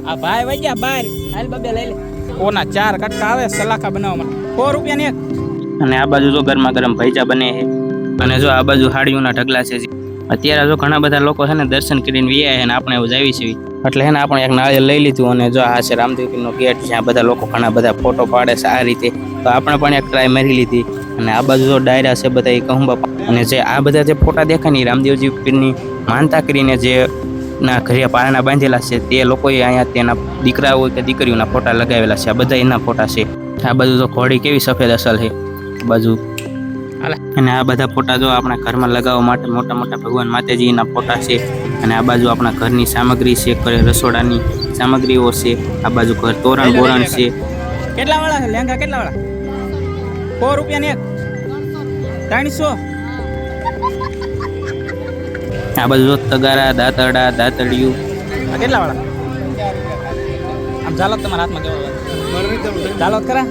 આ ભાઈ વઈ ગયા બાર હાલ બબે લઈ લે કોના 4 કટકા આવે સલાખા બનાવવા માટે 4 રૂપિયા ને એક અને આ બાજુ જો ગરમા ગરમ ભૈજા બને છે અને જો આ બાજુ હાડીઓના ઢગલા છે અત્યારે જો ઘણા બધા લોકો છે ને દર્શન કરીને વિયા છે ને આપણે એવું જાવી છે એટલે છે ને આપણે એક નાળિયેર લઈ લીધું અને જો આ છે રામદેવપીરનો ગેટ જ્યાં બધા લોકો ઘણા બધા ફોટો પાડે છે આ રીતે તો આપણે પણ એક ટ્રાય મારી લીધી અને આ બાજુ જો ડાયરા છે બધા એ કહુંબા અને જે આ બધા જે ફોટા દેખાય ને રામદેવજી પીરની માનતા કરીને જે ના ઘરે પારણા બાંધેલા છે તે લોકોએ અહીંયા તેના દીકરા હોય કે દીકરીઓના ફોટા લગાવેલા છે આ બધા એના ફોટા છે આ બાજુ તો ઘોડી કેવી સફેદ અસલ છે બાજુ અને આ બધા ફોટા જો આપણા ઘરમાં લગાવવા માટે મોટા મોટા ભગવાન માતાજીના ફોટા છે અને આ બાજુ આપણા ઘરની સામગ્રી છે ઘરે રસોડાની સામગ્રીઓ છે આ બાજુ ઘર તોરણ બોરણ છે કેટલા વાળા છે લેંગા કેટલા વાળા 4 રૂપિયા ને એક 300 આ બાજુ જો તગારા દાંતરડા દાંતડિયું આ કેટલા વાળા આમ ચાલો તમારા હાથમાં કેવો ચાલો કરા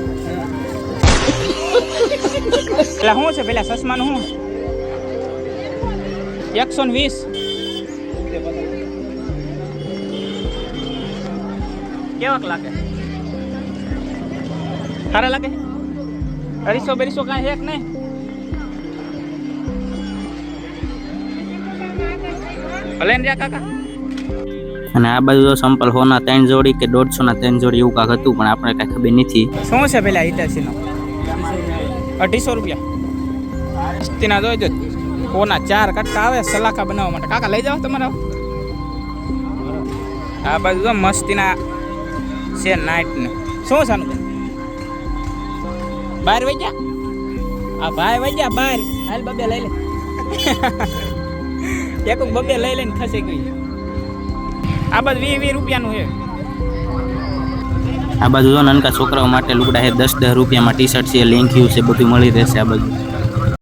પેલા શું છે પેલા સસમાનું શું 120 કેવાક લાગે સારા લાગે 250 કાંઈ છે કે નહીં ભલે ને કાકા અને આ બાજુ જો સંપલ હોના 3 જોડી કે 150 ના 3 જોડી એવું કાંક હતું પણ આપણે કાંઈ ખબર નથી શું છે પેલા હિટાચીનો 250 રૂપિયા મસ્તીના જોઈ દો કોના 4 કટકા આવે સલાખા બનાવવા માટે કાકા લઈ જાઓ તમારા આ બાજુ તો મસ્તીના છે નાઈટ ને શું છે બહાર વઈ ગયા આ ભાઈ વઈ ગયા બહાર હાલ બબે લઈ લે એક બબે લઈ લઈને ખસી ગઈ આ બાજુ 20 રૂપિયાનું છે આ બાજુ જો નાનકા છોકરાઓ માટે લુગડા છે 10 રૂપિયામાં ટી શર્ટ છે લેંઘિયું છે બધું મળી રહેશે આ બાજુ